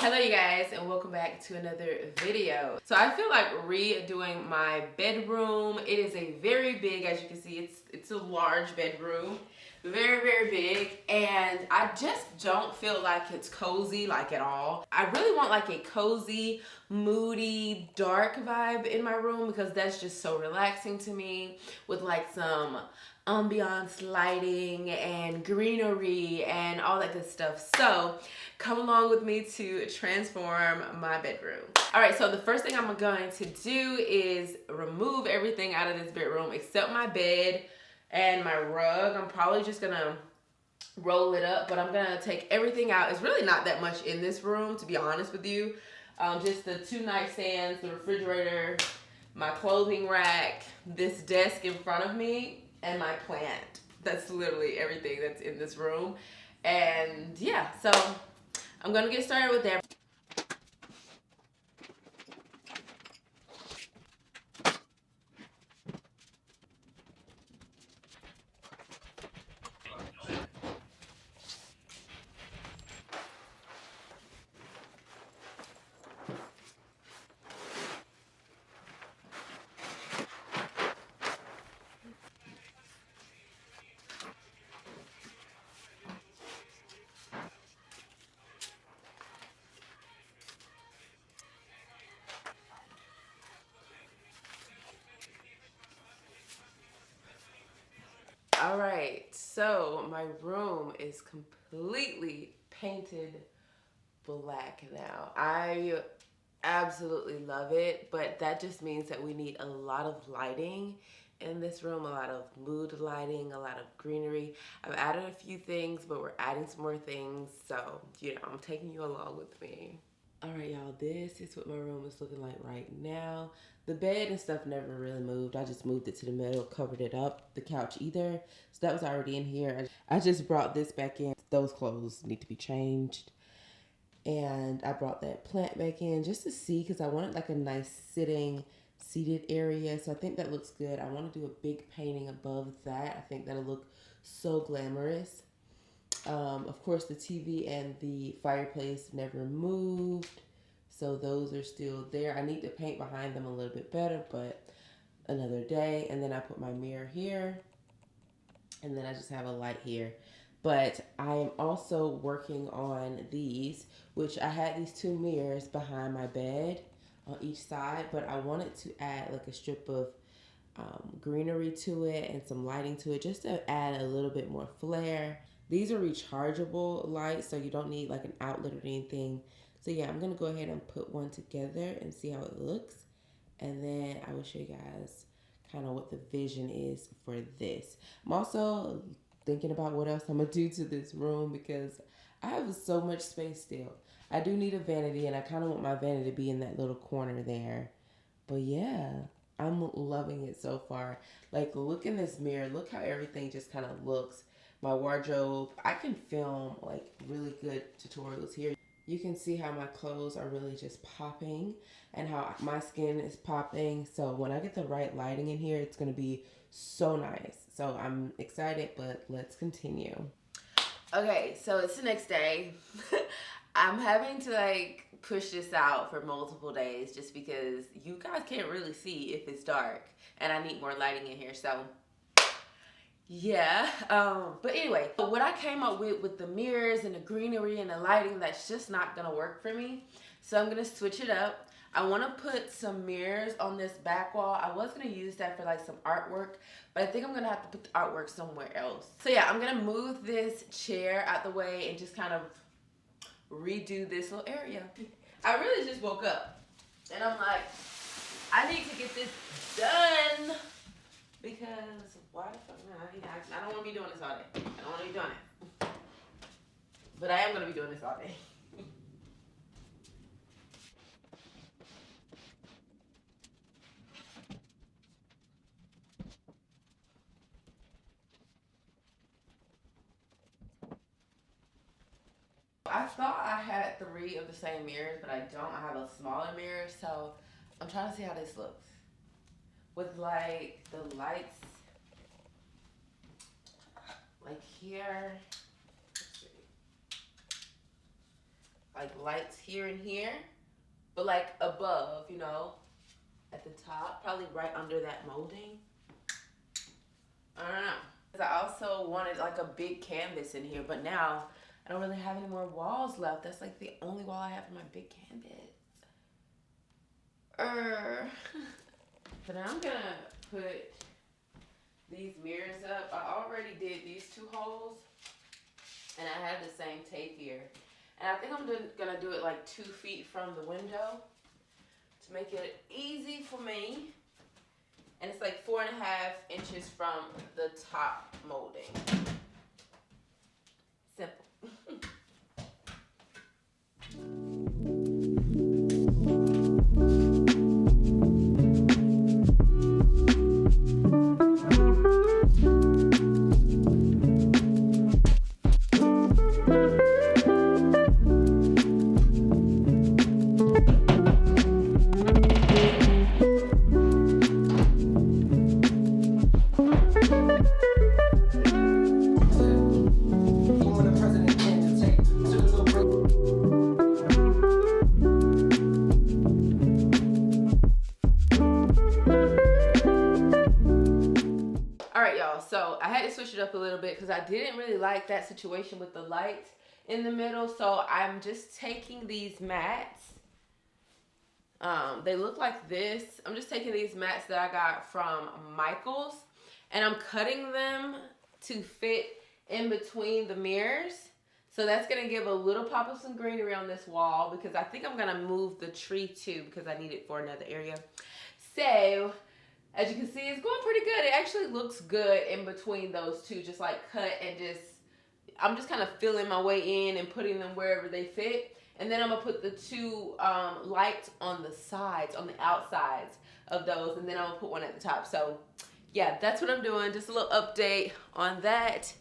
Hello you guys, and welcome back to another video. So I feel like redoing my bedroom. It is a very big, as you can see, it's a large bedroom. Very big, and I just don't feel like it's cozy like at all. I really want like a cozy, moody, dark vibe in my room because that's just so relaxing to me, with like some ambiance lighting and greenery and all that good stuff. So come along with me to transform my bedroom. All right, so the first thing I'm going to do is remove everything out of this bedroom except my bed and my rug. I'm probably just gonna roll it up, but I'm gonna take everything out. It's really not that much in this room, to be honest with you. Just the 2 nightstands, the refrigerator, my clothing rack, this desk in front of me, and my plant. That's literally everything that's in this room. And yeah, so I'm gonna get started with that. All right, so my room is completely painted black now. I absolutely love it, but that just means that we need a lot of lighting in this room, a lot of mood lighting, a lot of greenery. I've added a few things, but we're adding some more things, so you know, I'm taking you along with me. All right, y'all, this is what my room is looking like right now. The bed and stuff never really moved. I just moved it to the middle, covered it up. The couch either. So that was already in here. I just brought this back in. Those clothes need to be changed. And I brought that plant back in just to see, because I wanted like a nice seated area. So I think that looks good. I want to do a big painting above that. I think that'll look so glamorous. Of course, the TV and the fireplace never moved, so those are still there. I need to paint behind them a little bit better, but another day. And then I put my mirror here, and then I just have a light here. But I am also working on these, which I had these 2 mirrors behind my bed on each side, but I wanted to add like a strip of greenery to it and some lighting to it, just to add a little bit more flair. These are rechargeable lights, so you don't need like an outlet or anything. So yeah, I'm gonna go ahead and put one together and see how it looks. And then I will show you guys kind of what the vision is for this. I'm also thinking about what else I'm gonna do to this room because I have so much space still. I do need a vanity, and I kind of want my vanity to be in that little corner there. But yeah, I'm loving it so far. Like, look in this mirror. Look how everything just kind of looks. My wardrobe. I can film like really good tutorials here. You can see how my clothes are really just popping and how my skin is popping. So when I get the right lighting in here, it's going to be so nice. So I'm excited, but let's continue. Okay, so it's the next day. I'm having to like push this out for multiple days just because you guys can't really see if it's dark, and I need more lighting in here. So yeah, but anyway, what I came up with the mirrors and the greenery and the lighting, that's just not gonna work for me. So I'm gonna switch it up. I want to put some mirrors on this back wall. I was gonna use that for like some artwork, but I think I'm gonna have to put the artwork somewhere else. So yeah, I'm gonna move this chair out the way and just kind of redo this little area. I really just woke up and I'm like, I need to get this done. Because why the fuck not? I don't want to be doing this all day. I don't want to be doing it. But I am going to be doing this all day. I thought I had 3 of the same mirrors, but I don't. I have a smaller mirror, so I'm trying to see how this looks. With like the lights like here. Let's see. like lights here and here, but like above, you know, at the top, probably right under that molding. I don't know. I also wanted like a big canvas in here, but now I don't really have any more walls left. That's like the only wall I have for my big canvas. So now I'm gonna put these mirrors up. I already did these 2 holes, and I have the same tape here. And I think I'm gonna do it like 2 feet from the window to make it easy for me. And it's like 4.5 inches from the top molding. Simple. So I had to switch it up a little bit because I didn't really like that situation with the lights in the middle. So I'm just taking these mats. They look like this. I'm just taking these mats that I got from Michael's, and I'm cutting them to fit in between the mirrors. So that's gonna give a little pop of some greenery on this wall, because I think I'm gonna move the tree too, because I need it for another area. So as you can see, it's going pretty good. It actually looks good in between those two, just like cut and I'm just kind of filling my way in and putting them wherever they fit. And then I'm gonna put the 2 lights on the sides, on the outsides of those, and then I'm gonna put one at the top. So yeah, that's what I'm doing. Just a little update on that.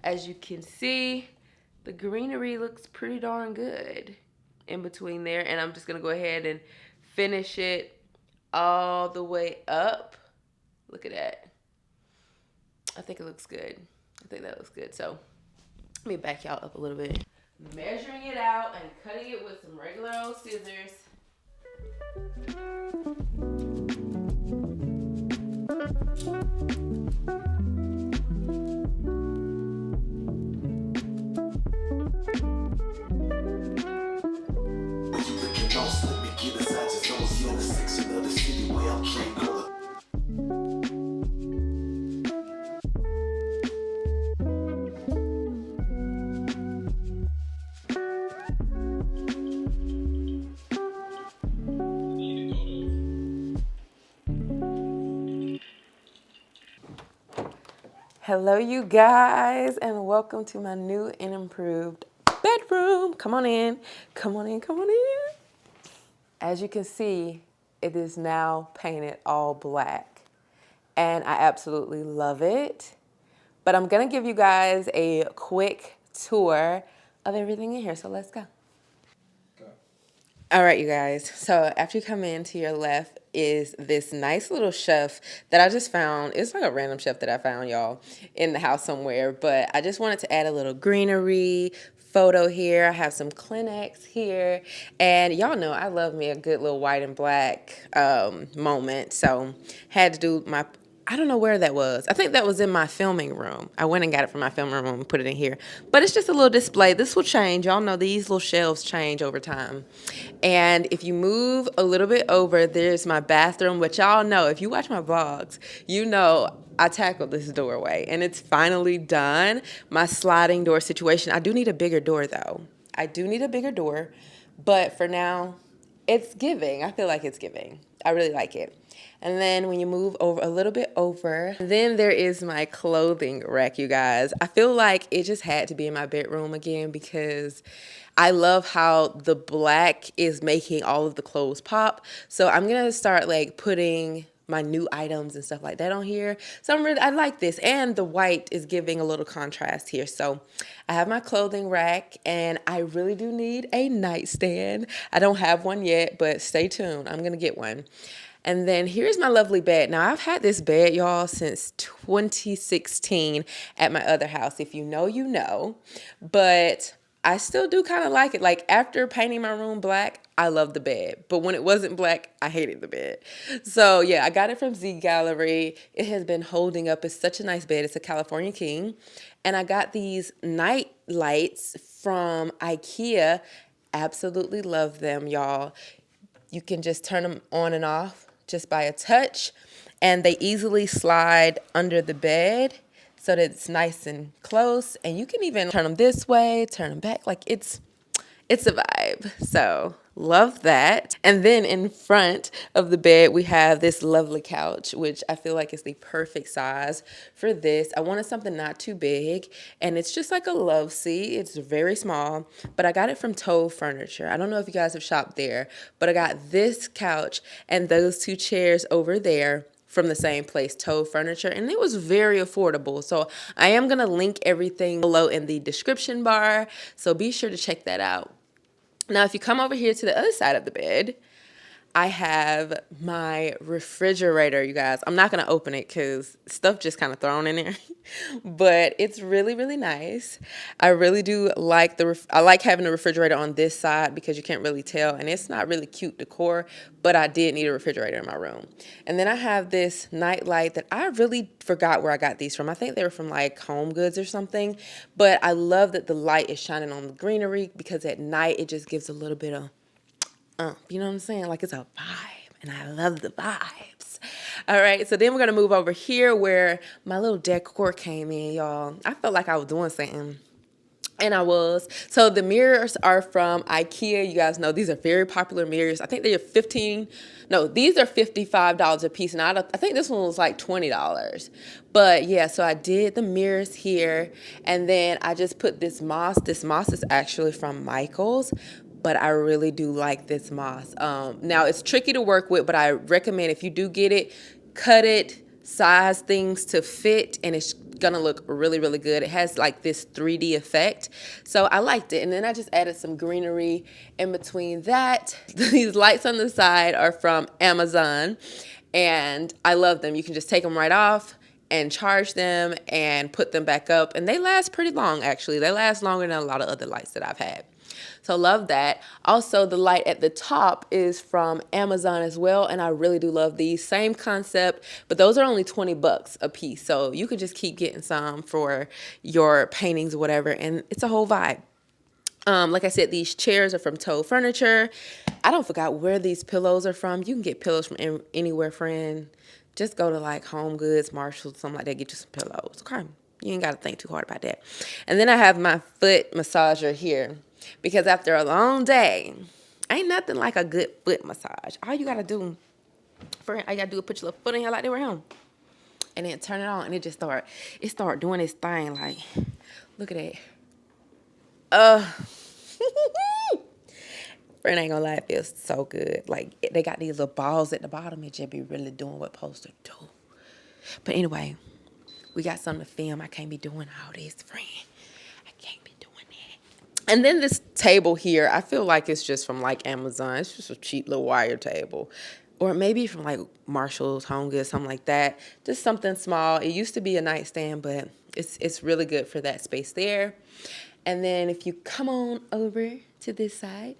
As you can see, the greenery looks pretty darn good in between there. And I'm just gonna go ahead and finish it all the way up. Look at that. I think it looks good. I think that looks good. So let me back y'all up a little bit. Measuring it out and cutting it with some regular old scissors. Hello you guys, and welcome to my new and improved bedroom. Come on in, come on in, come on in. As you can see, it is now painted all black, and I absolutely love it. But I'm gonna give you guys a quick tour of everything in here, so let's go. All right, you guys. So after you come in, to your left is this nice little shelf that I just found. It's like a random shelf that I found, y'all, in the house somewhere. But I just wanted to add a little greenery photo here. I have some Kleenex here. And y'all know I love me a good little white and black moment. So had to do my... I don't know where that was. I think that was in my filming room. I went and got it from my filming room and put it in here. But it's just a little display. This will change. Y'all know these little shelves change over time. And if you move a little bit over, there's my bathroom, which y'all know, if you watch my vlogs, you know I tackled this doorway. And it's finally done. My sliding door situation. I do need a bigger door, though. I do need a bigger door. But for now, it's giving. I feel like it's giving. I really like it. And then when you move over a little bit over, then there is my clothing rack, you guys. I feel like it just had to be in my bedroom again because I love how the black is making all of the clothes pop. So I'm going to start like putting my new items and stuff like that on here. So I like this. And the white is giving a little contrast here. So I have my clothing rack, and I really do need a nightstand. I don't have one yet, but stay tuned. I'm going to get one. And then here's my lovely bed. Now, I've had this bed, y'all, since 2016 at my other house. If you know, you know. But I still do kind of like it. Like after painting my room black, I love the bed. But when it wasn't black, I hated the bed. So yeah, I got it from ZGallerie. It has been holding up. It's such a nice bed. It's a California King. And I got these night lights from Ikea. Absolutely love them, y'all. You can just turn them on and off just by a touch. And they easily slide under the bed so that it's nice and close. And you can even turn them this way, turn them back. Like it's a vibe. So love that. And then in front of the bed, we have this lovely couch, which I feel like is the perfect size for this. I wanted something not too big, and it's just like a love seat. It's very small, but I got it from Ittt Furniture. I don't know if you guys have shopped there, but I got this couch and those two chairs over there from the same place, Ittt Furniture, and it was very affordable. So I am going to link everything below in the description bar, so be sure to check that out. Now, if you come over here to the other side of the bed, I have my refrigerator, you guys. I'm not going to open it because stuff just kind of thrown in there, but it's really, really nice. I really do like I like having the refrigerator on this side because you can't really tell, and it's not really cute decor, but I did need a refrigerator in my room. And then I have this night light that I really forgot where I got these from. I think they were from like Home Goods or something, but I love that the light is shining on the greenery because at night it just gives a little bit of you know what I'm saying? Like it's a vibe, and I love the vibes. All right, so then we're gonna move over here where my little decor came in, y'all. I felt like I was doing something, and I was. So the mirrors are from Ikea. You guys know these are very popular mirrors. I think these are $55 a piece, and I think this one was like $20. But yeah, so I did the mirrors here, and then I just put this moss. This moss is actually from Michael's, but I really do like this moss. Now, it's tricky to work with, but I recommend if you do get it, cut it, size things to fit, and it's gonna look really, really good. It has like this 3D effect, so I liked it. And then I just added some greenery in between that. These lights on the side are from Amazon, and I love them. You can just take them right off and charge them and put them back up, and they last pretty long, actually. They last longer than a lot of other lights that I've had. So love that. Also, the light at the top is from Amazon as well, and I really do love these. Same concept, but those are only 20 bucks a piece. So you could just keep getting some for your paintings or whatever, and it's a whole vibe. Like I said, these chairs are from Ittt Furniture. I don't forgot where these pillows are from. You can get pillows from anywhere, friend. Just go to like Home Goods, Marshalls, something like that, get you some pillows. Okay. You ain't got to think too hard about that. And then I have my foot massager here because after a long day, ain't nothing like a good foot massage. All you got to do, friend, all you got to do is put your little foot in here like they were home. And then turn it on, and it start doing its thing. Like, look at that. Friend, ain't gonna lie, it feels so good. Like, they got these little balls at the bottom. It just be really doing what it's supposed to do. But anyway, we got something to film. I can't be doing all this, friend. I can't be doing that. And then this table here, I feel like it's just from like Amazon. It's just a cheap little wire table. Or maybe from like Marshalls, Home Goods, something like that. Just something small. It used to be a nightstand, but it's really good for that space there. And then if you come on over to this side,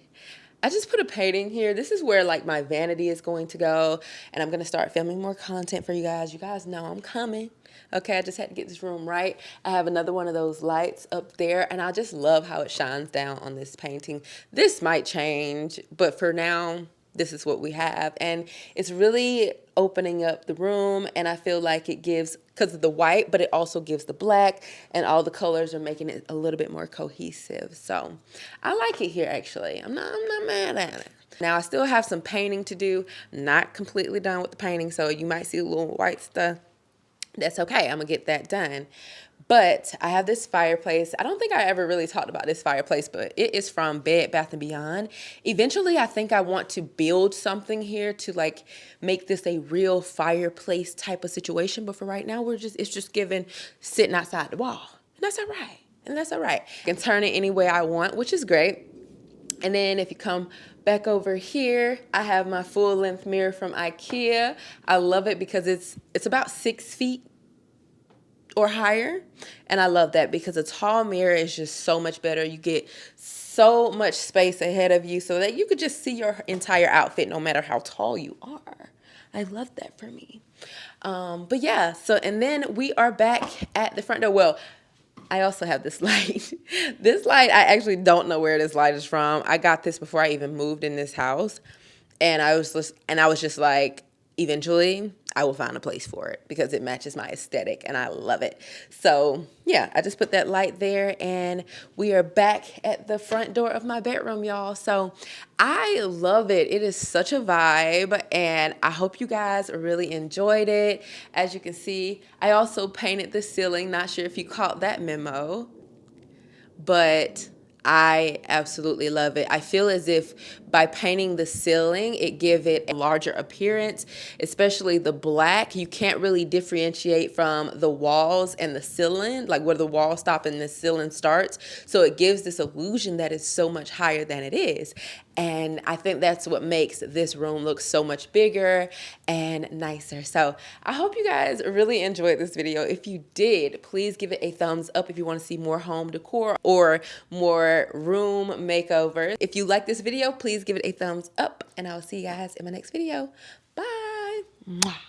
I just put a painting here. This is where like my vanity is going to go, and I'm going to start filming more content for you guys. You guys know I'm coming. Okay, I just had to get this room right. I have another one of those lights up there, and I just love how it shines down on this painting. This might change, but for now, this is what we have, and it's really opening up the room, and I feel like it gives, because of the white, but it also gives the black, and all the colors are making it a little bit more cohesive. So I like it here, actually. I'm not mad at it. Now, I still have some painting to do. Not completely done with the painting, so you might see a little white stuff. That's okay. I'm going to get that done. But I have this fireplace. I don't think I ever really talked about this fireplace, but it is from Bed Bath & Beyond. Eventually, I think I want to build something here to like make this a real fireplace type of situation. But for right now, it's just given sitting outside the wall. And that's all right. I can turn it any way I want, which is great. And then if you come back over here, I have my full-length mirror from Ikea. I love it because it's about 6 feet or higher. And I love that because a tall mirror is just so much better. You get so much space ahead of you so that you could just see your entire outfit no matter how tall you are. I love that for me. But yeah, so and then we are back at the front door. Well, I also have this light. This light, I actually don't know where this light is from. I got this before I even moved in this house, and I was just like, eventually I will find a place for it because it matches my aesthetic and I love it. So yeah, I just put that light there and we are back at the front door of my bedroom, y'all. So I love it. It is such a vibe and I hope you guys really enjoyed it. As you can see, I also painted the ceiling. Not sure if you caught that memo, but I absolutely love it. I feel as if by painting the ceiling, it give it a larger appearance, especially the black. You can't really differentiate from the walls and the ceiling, like where the wall stop and the ceiling starts. So it gives this illusion that it's so much higher than it is. And I think that's what makes this room look so much bigger and nicer. So I hope you guys really enjoyed this video. If you did, please give it a thumbs up if you want to see more home decor or more room makeovers. If you like this video, please give it a thumbs up and I'll see you guys in my next video. Bye. Mwah.